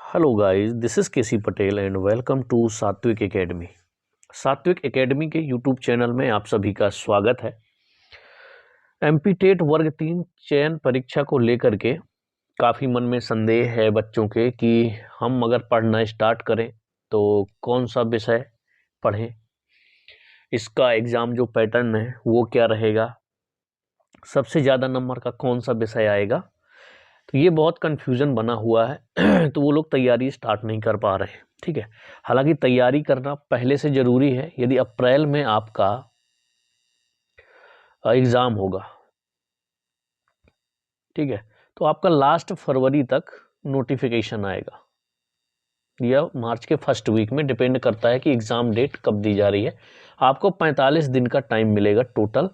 Hello guys, this is KC Patel and welcome to Satvik academy. Satvik academy के YouTube channel में आप सभी का स्वागत है। एमपी टेट वर्ग 3 चयन परीक्षा को लेकर के काफ़ी मन में संदेह है बच्चों के कि हम अगर पढ़ना स्टार्ट करें तो कौन सा विषय पढ़ें, इसका एग्ज़ाम जो पैटर्न है वो क्या रहेगा, सबसे ज़्यादा नंबर का कौन सा विषय आएगा। तो ये बहुत कन्फ्यूज़न बना हुआ है तो वो लोग तैयारी स्टार्ट नहीं कर पा रहे हैं। ठीक है, हालांकि तैयारी करना पहले से ज़रूरी है। यदि अप्रैल में आपका एग्ज़ाम होगा, ठीक है, तो आपका लास्ट फरवरी तक नोटिफिकेशन आएगा या मार्च के फर्स्ट वीक में, डिपेंड करता है कि एग्ज़ाम डेट कब दी जा रही है। आपको 45 दिन का टाइम मिलेगा टोटल।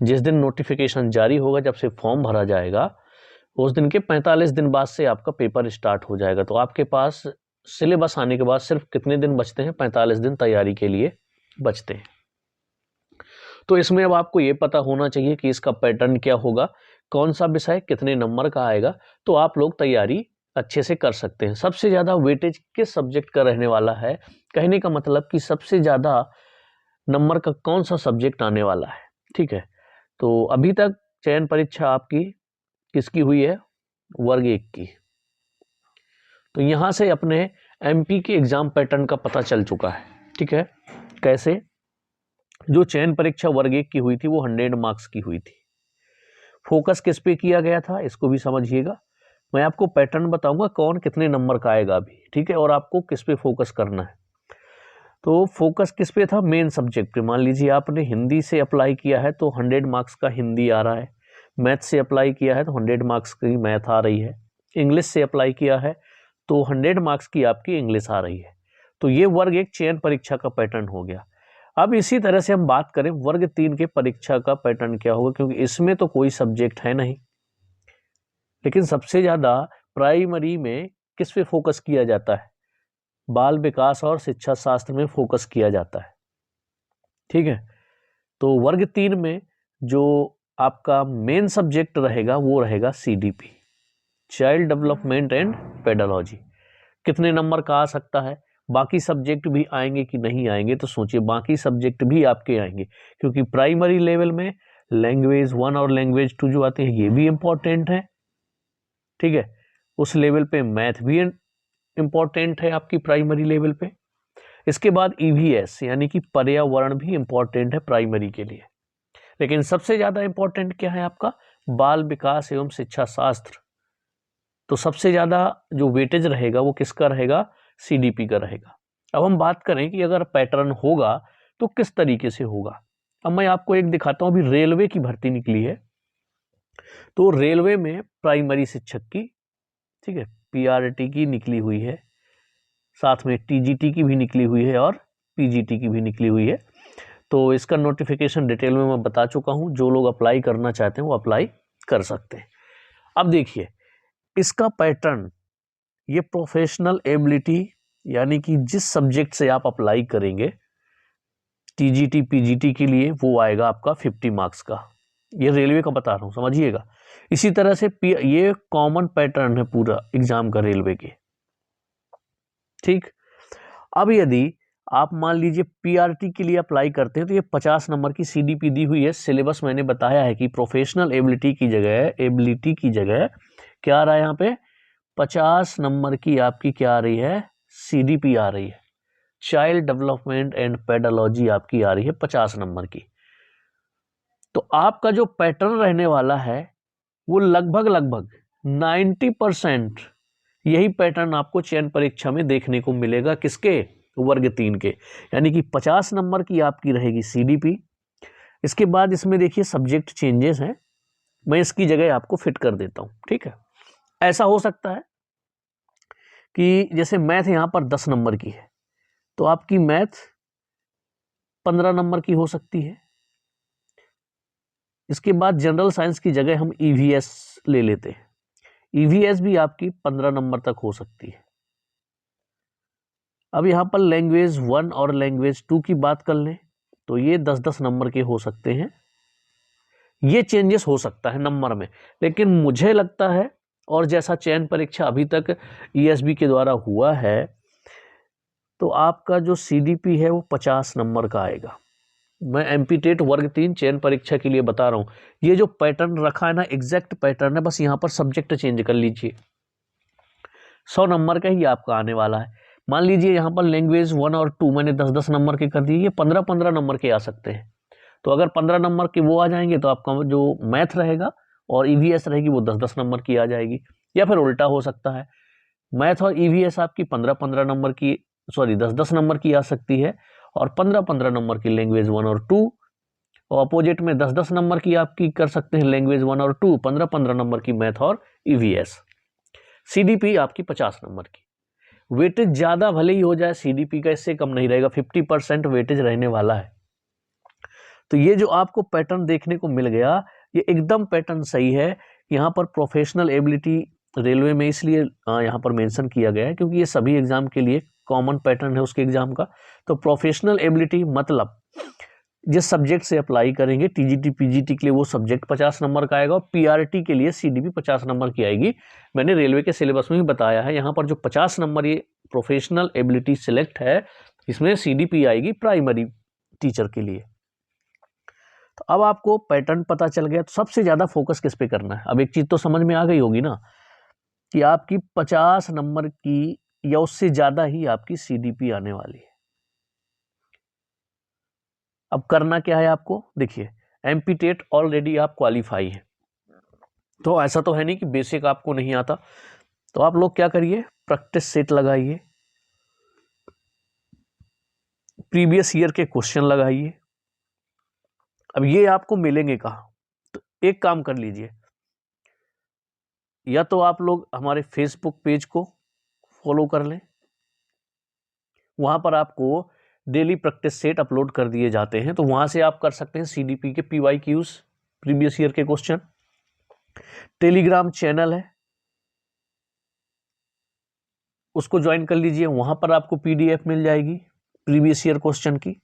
जिस दिन नोटिफिकेशन जारी होगा, जब से फॉर्म भरा जाएगा, उस दिन के 45 दिन बाद से आपका पेपर स्टार्ट हो जाएगा। तो आपके पास सिलेबस आने के बाद सिर्फ कितने दिन बचते हैं? 45 दिन तैयारी के लिए बचते हैं। तो इसमें अब आपको ये पता होना चाहिए कि इसका पैटर्न क्या होगा, कौन सा विषय कितने नंबर का आएगा, तो आप लोग तैयारी अच्छे से कर सकते हैं। सबसे ज़्यादा वेटेज किस सब्जेक्ट का रहने वाला है? कहने का मतलब कि सबसे ज़्यादा नंबर का कौन सा सब्जेक्ट आने वाला है। ठीक है, तो अभी तक चयन परीक्षा आपकी किसकी हुई है? वर्ग 1 की। तो यहाँ से अपने एमपी के एग्जाम पैटर्न का पता चल चुका है। ठीक है, कैसे? जो चयन परीक्षा वर्ग 1 की हुई थी वो 100 मार्क्स की हुई थी। फोकस किस पे किया गया था, इसको भी समझिएगा। मैं आपको पैटर्न बताऊंगा कौन कितने नंबर का आएगा अभी, ठीक है, और आपको किस पे फोकस करना है। तो फोकस किस पे था? मेन सब्जेक्ट पे। मान लीजिए आपने हिंदी से अप्लाई किया है तो 100 मार्क्स का हिंदी आ रहा है। मैथ से अप्लाई किया है तो 100 मार्क्स की मैथ आ रही है। इंग्लिश से अप्लाई किया है तो 100 मार्क्स की आपकी इंग्लिश आ रही है। तो ये वर्ग 1 चयन परीक्षा का पैटर्न हो गया। अब इसी तरह से हम बात करें वर्ग 3 के परीक्षा का पैटर्न क्या होगा, क्योंकि इसमें तो कोई सब्जेक्ट है नहीं, लेकिन सबसे ज्यादा प्राइमरी में किस पे फोकस किया जाता है? बाल विकास और शिक्षा शास्त्र में फोकस किया जाता है। ठीक है, तो वर्ग 3 में जो आपका मेन सब्जेक्ट रहेगा वो रहेगा CDP, child development and pedology. कितने नंबर का आ सकता है? बाकी सब्जेक्ट भी आएंगे कि नहीं आएंगे? तो सोचिए, बाकी सब्जेक्ट भी आपके आएंगे, क्योंकि प्राइमरी लेवल में लैंग्वेज 1 और लैंग्वेज 2 जो आते हैं ये भी इंपॉर्टेंट है। ठीक है, उस लेवल पे मैथ भी इंपॉर्टेंट है आपकी प्राइमरी लेवल पे। इसके बाद ईवीएस यानी कि पर्यावरण भी इंपॉर्टेंट है प्राइमरी के लिए। लेकिन सबसे ज्यादा इंपॉर्टेंट क्या है आपका? बाल विकास एवं शिक्षा शास्त्र। तो सबसे ज्यादा जो वेटेज रहेगा वो किसका रहेगा? सीडीपी का रहेगा। अब हम बात करें कि अगर पैटर्न होगा तो किस तरीके से होगा। अब मैं आपको एक दिखाता हूं। अभी रेलवे की भर्ती निकली है, तो रेलवे में प्राइमरी शिक्षक की, ठीक है, पीआरटी की निकली हुई है, साथ में टीजीटी की भी निकली हुई है और पीजीटी की भी निकली हुई है। तो इसका नोटिफिकेशन डिटेल में मैं बता चुका हूं। जो लोग अप्लाई करना चाहते हैं वो अप्लाई कर सकते हैं। अब देखिए इसका पैटर्न, ये प्रोफेशनल एबिलिटी यानी कि जिस सब्जेक्ट से आप अप्लाई करेंगे टीजीटी पीजीटी के लिए, वो आएगा आपका 50 मार्क्स का। ये रेलवे का बता रहा हूं, समझिएगा। इसी तरह से ये कॉमन पैटर्न है पूरा एग्जाम का रेलवे के। ठीक, अब यदि आप मान लीजिए पीआरटी के लिए अप्लाई करते हैं तो ये 50 नंबर की सीडीपी दी हुई है। सिलेबस मैंने बताया है कि प्रोफेशनल एबिलिटी की जगह क्या आ रहा है यहाँ पे? 50 नंबर की आपकी क्या आ रही है? सीडीपी आ रही है। चाइल्ड डेवलपमेंट एंड पेडालॉजी आपकी आ रही है 50 नंबर की। तो आपका जो पैटर्न रहने वाला है वो लगभग 90% यही पैटर्न आपको चयन परीक्षा में देखने को मिलेगा। किसके? वर्ग 3 के। यानी कि 50 नंबर की आपकी रहेगी सीडीपी। इसके बाद इसमें देखिए सब्जेक्ट चेंजेस हैं, मैं इसकी जगह आपको फिट कर देता हूं। ठीक है, ऐसा हो सकता है कि जैसे मैथ यहां पर 10 नंबर की है तो आपकी मैथ 15 नंबर की हो सकती है। इसके बाद जनरल साइंस की जगह हम ईवीएस ले लेते हैं, ईवीएस भी आपकी 15 नंबर तक हो सकती है। अब यहाँ पर लैंग्वेज 1 और लैंग्वेज 2 की बात कर लें तो ये 10-10 नंबर के हो सकते हैं। ये चेंजेस हो सकता है नंबर में, लेकिन मुझे लगता है और जैसा चयन परीक्षा अभी तक ESB के द्वारा हुआ है, तो आपका जो CDP है वो 50 नंबर का आएगा। मैं MP टेट वर्ग 3 चयन परीक्षा के लिए बता रहा हूँ। ये जो पैटर्न रखा है ना, एग्जैक्ट पैटर्न है, बस यहाँ पर सब्जेक्ट चेंज कर लीजिए। 100 नंबर का ही आपका आने वाला है। मान लीजिए यहाँ पर लैंग्वेज 1 और 2 मैंने 10-10 नंबर के कर दिए, ये 15-15 नंबर के आ सकते हैं। तो अगर 15 नंबर के वो आ जाएंगे तो आपका जो मैथ रहेगा और EVS रहेगी वो 10-10 नंबर की आ जाएगी। या फिर उल्टा हो सकता है, मैथ और EVS आपकी 15-15 नंबर की, सॉरी 10-10 नंबर की आ सकती है, और 15-15 नंबर की लैंग्वेज 1 और 2, और अपोजिट में 10-10 नंबर की आपकी कर सकते हैं लैंग्वेज 1 और 2, 15-15 नंबर की मैथ और EVS। CDP आपकी 50 नंबर की। वेटेज ज़्यादा भले ही हो जाए, CDP का इससे कम नहीं रहेगा, 50% वेटेज रहने वाला है। तो ये जो आपको पैटर्न देखने को मिल गया, ये एकदम पैटर्न सही है। यहाँ पर प्रोफेशनल एबिलिटी रेलवे में इसलिए यहाँ पर मेंशन किया गया है क्योंकि ये सभी एग्जाम के लिए कॉमन पैटर्न है उसके एग्जाम का। तो प्रोफेशनल एबिलिटी मतलब जिस सब्जेक्ट से अप्लाई करेंगे, TGT PGT के लिए वो सब्जेक्ट 50 नंबर का आएगा, और PRT के लिए CDP 50 नंबर की आएगी। मैंने रेलवे के सिलेबस में भी बताया है, यहाँ पर जो 50 नंबर ये प्रोफेशनल एबिलिटी सिलेक्ट है, इसमें CDP आएगी प्राइमरी टीचर के लिए। तो अब आपको पैटर्न पता चल गया, तो सबसे ज़्यादा फोकस किस पे करना है। अब एक चीज़ तो समझ में आ गई होगी ना कि आपकी 50 नंबर की या उससे ज़्यादा ही आपकी CDP आने वाली है। अब करना क्या है आपको, देखिए MP टेट ऑलरेडी आप क्वालिफाई हैं, तो ऐसा तो है नहीं कि बेसिक आपको नहीं आता। तो आप लोग क्या करिए, प्रैक्टिस सेट लगाइए, प्रीवियस ईयर के क्वेश्चन लगाइए। अब ये आपको मिलेंगे कहाँ, तो एक काम कर लीजिए, या तो आप लोग हमारे फेसबुक पेज को फॉलो कर लें, वहां पर आपको डेली प्रैक्टिस सेट अपलोड कर दिए जाते हैं, तो वहां से आप कर सकते हैं CDP के PYQs, प्रीवियस ईयर के क्वेश्चन। टेलीग्राम चैनल है, उसको ज्वाइन कर लीजिए, वहां पर आपको PDF मिल जाएगी प्रीवियस ईयर क्वेश्चन की,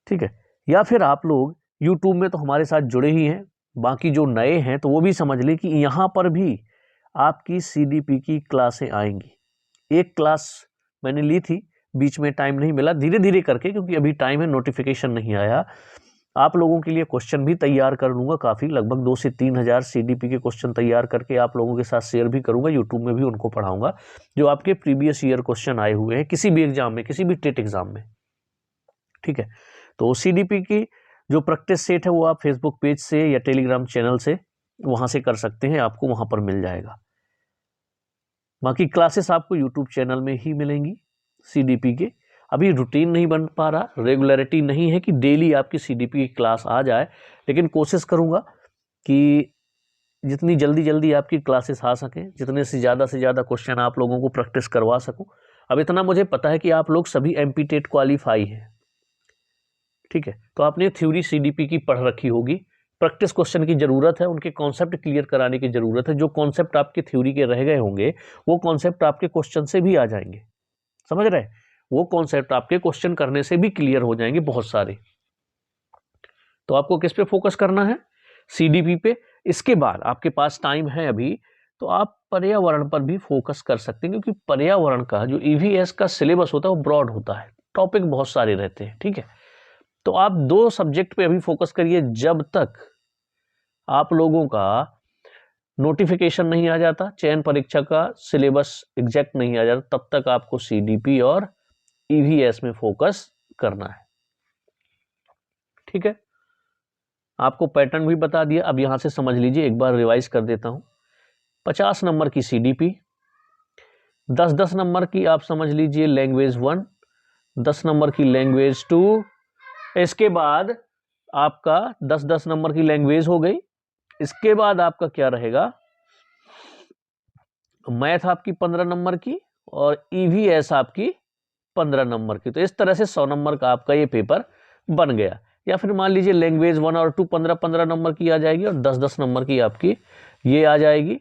ठीक है। या फिर आप लोग YouTube में तो हमारे साथ जुड़े ही हैं, बाकी जो नए हैं तो वो भी समझ लें कि यहाँ पर भी आपकी CDP की क्लासें आएंगी। एक क्लास मैंने ली थी, बीच में टाइम नहीं मिला, धीरे धीरे करके, क्योंकि अभी टाइम है, नोटिफिकेशन नहीं आया। आप लोगों के लिए क्वेश्चन भी तैयार कर लूँगा काफ़ी, लगभग 2 से 3 हज़ार CDP के क्वेश्चन तैयार करके आप लोगों के साथ शेयर भी करूँगा, यूट्यूब में भी उनको पढ़ाऊँगा जो आपके प्रीवियस ईयर क्वेश्चन आए हुए हैं किसी भी एग्जाम में, किसी भी टेट एग्जाम में, ठीक है। तो CDP की जो प्रैक्टिस सेट है वो आप फेसबुक पेज से या टेलीग्राम चैनल से वहाँ से कर सकते हैं, आपको वहाँ पर मिल जाएगा। बाकी क्लासेस आपको यूट्यूब चैनल में ही मिलेंगी CDP के। अभी रूटीन नहीं बन पा रहा, रेगुलरिटी नहीं है कि डेली आपकी CDP की क्लास आ जाए, लेकिन कोशिश करूँगा कि जितनी जल्दी आपकी क्लासेस आ सकें, जितने से ज़्यादा क्वेश्चन आप लोगों को प्रैक्टिस करवा सकूं। अब इतना मुझे पता है कि आप लोग सभी MP टेट क्वालिफाई हैं, ठीक है, तो आपने थ्योरी CDP की पढ़ रखी होगी, प्रैक्टिस क्वेश्चन की ज़रूरत है, उनके कॉन्सेप्ट क्लियर कराने की ज़रूरत है। जो कॉन्सेप्ट आपके थ्योरी के रह गए होंगे वो कॉन्सेप्ट आपके क्वेश्चन से भी आ जाएंगे, समझ रहे हैं, वो कॉन्सेप्ट आपके क्वेश्चन करने से भी क्लियर हो जाएंगे बहुत सारे। तो आपको किस पे फोकस करना है, CDP पे। इसके बाद आपके पास टाइम है अभी, तो आप पर्यावरण पर भी फोकस कर सकते हैं, क्योंकि पर्यावरण का जो EVS का सिलेबस होता है वो ब्रॉड होता है, टॉपिक बहुत सारे रहते हैं, ठीक है। तो आप 2 सब्जेक्ट पे अभी फोकस करिए, जब तक आप लोगों का नोटिफिकेशन नहीं आ जाता, चयन परीक्षा का सिलेबस एग्जैक्ट नहीं आ जाता, तब तक आपको CDP और EVS में फोकस करना है, ठीक है। आपको पैटर्न भी बता दिया, अब यहां से समझ लीजिए, एक बार रिवाइज कर देता हूं। 50 नंबर की CDP, 10-10 नंबर की आप समझ लीजिए लैंग्वेज 1, 10 नंबर की लैंग्वेज 2, इसके बाद आपका 10-10 नंबर की लैंग्वेज हो गई। इसके बाद आपका क्या रहेगा, मैथ आपकी 15 नंबर की और EVS आपकी 15 नंबर की। तो इस तरह से 100 नंबर का आपका ये पेपर बन गया। या फिर मान लीजिए लैंग्वेज 1 और 2 15-15 नंबर की आ जाएगी और 10-10 नंबर की आपकी ये आ जाएगी।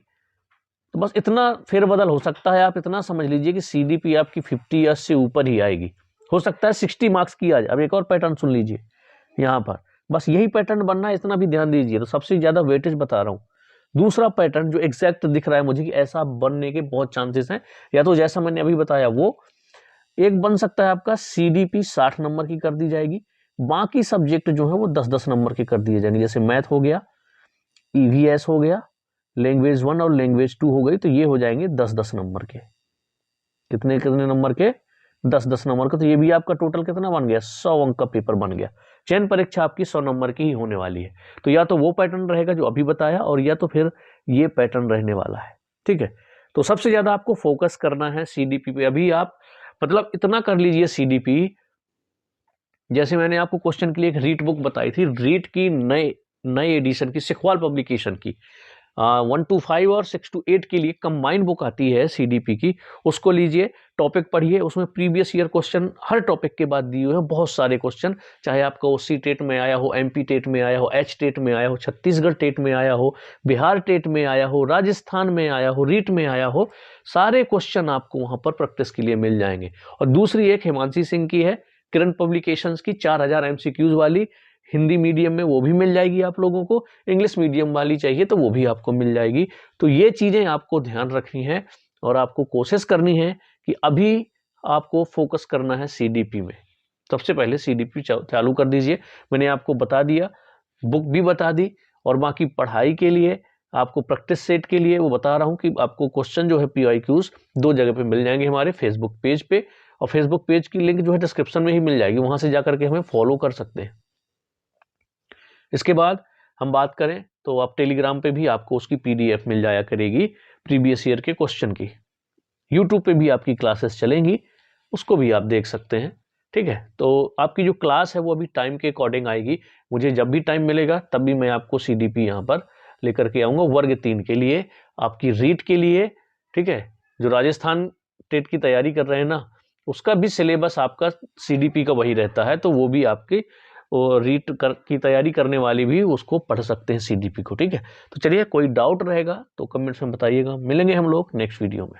तो बस इतना फेरबदल हो सकता है, आप इतना समझ लीजिए कि CDP आपकी 50 या से ऊपर ही आएगी, हो सकता है 60 मार्क्स की आ जाए। अब एक और पैटर्न सुन लीजिए, यहाँ पर बस यही पैटर्न बनना है, इतना भी ध्यान दीजिए। तो सबसे ज़्यादा वेटेज बता रहा हूँ, दूसरा पैटर्न जो एग्जैक्ट दिख रहा है मुझे कि ऐसा बनने के बहुत चांसेस हैं, या तो जैसा मैंने अभी बताया वो एक बन सकता है आपका CDP 60 नंबर की कर दी जाएगी, बाकी सब्जेक्ट जो है वो 10-10 नंबर के कर दिए जाएंगे, जैसे मैथ हो गया, EVS हो गया, लैंग्वेज 1 और लैंग्वेज 2 हो गई, तो ये हो जाएंगे 10-10 नंबर के। कितने कितने नंबर के? 10-10 नंबर का। तो ये भी आपका टोटल कितना बन गया? 100 अंक का पेपर बन गया। चयन परीक्षा आपकी 100 नंबर की ही होने वाली है। तो या तो वो पैटर्न रहेगा जो अभी बताया, और या तो फिर ये पैटर्न रहने वाला है। ठीक है, तो सबसे ज्यादा आपको फोकस करना है CDP पे। अभी आप मतलब इतना कर लीजिए CDP, जैसे मैंने आपको क्वेश्चन के लिए एक रीट बुक बताई थी, रीट की नए एडिशन की, सिखवाल पब्लिकेशन की 1 to 5 और 6 to 8 के लिए कंबाइंड बुक आती है CDP की, उसको लीजिए, टॉपिक पढ़िए, उसमें प्रीवियस ईयर क्वेश्चन हर टॉपिक के बाद दिए हुए हैं, बहुत सारे क्वेश्चन, चाहे आपका OC टेट में आया हो, MP टेट में आया हो, H टेट में आया हो, छत्तीसगढ़ टेट में आया हो, बिहार टेट में आया हो, राजस्थान में आया हो, रीट में आया हो, सारे क्वेश्चन आपको वहां पर प्रैक्टिस के लिए मिल जाएंगे। और दूसरी एक हिमांशी सिंह की है, किरण पब्लिकेशंस की, 4000 MCQs वाली, हिंदी मीडियम में वो भी मिल जाएगी आप लोगों को, इंग्लिश मीडियम वाली चाहिए तो वो भी आपको मिल जाएगी। तो ये चीजें आपको ध्यान रखनी है और आपको कोशिश करनी है कि अभी आपको फोकस करना है CDP में। सबसे पहले CDP चालू कर दीजिए, मैंने आपको बता दिया, बुक भी बता दी, और बाकी पढ़ाई के लिए आपको प्रैक्टिस सेट के लिए वो बता रहा हूं कि आपको क्वेश्चन जो है PYQs 2 जगह पे मिल जाएंगे, हमारे फेसबुक पेज पे, और फेसबुक पेज की लिंक जो है डिस्क्रिप्शन में ही मिल जाएगी, वहां से जाकर के हमें फॉलो कर सकते हैं। इसके बाद हम बात करें तो आप टेलीग्राम पे भी आपको उसकी PDF मिल जाया करेगी प्रीवियस ईयर के क्वेश्चन की। यूट्यूब पे भी आपकी क्लासेस चलेंगी, उसको भी आप देख सकते हैं। ठीक है, तो आपकी जो क्लास है वो अभी टाइम के अकॉर्डिंग आएगी, मुझे जब भी टाइम मिलेगा तब भी मैं आपको CDP यहाँ पर लेकर के आऊँगा, वर्ग 3 के लिए, आपकी रीट के लिए। ठीक है, जो राजस्थान टेट की तैयारी कर रहे हैं ना, उसका भी सिलेबस आपका CDP का वही रहता है, तो वो भी आपकी रीट की तैयारी करने वाली भी उसको पढ़ सकते हैं CDP को। ठीक है, तो चलिए, कोई डाउट रहेगा तो कमेंट्स में बताइएगा। मिलेंगे हम लोग नेक्स्ट वीडियो में।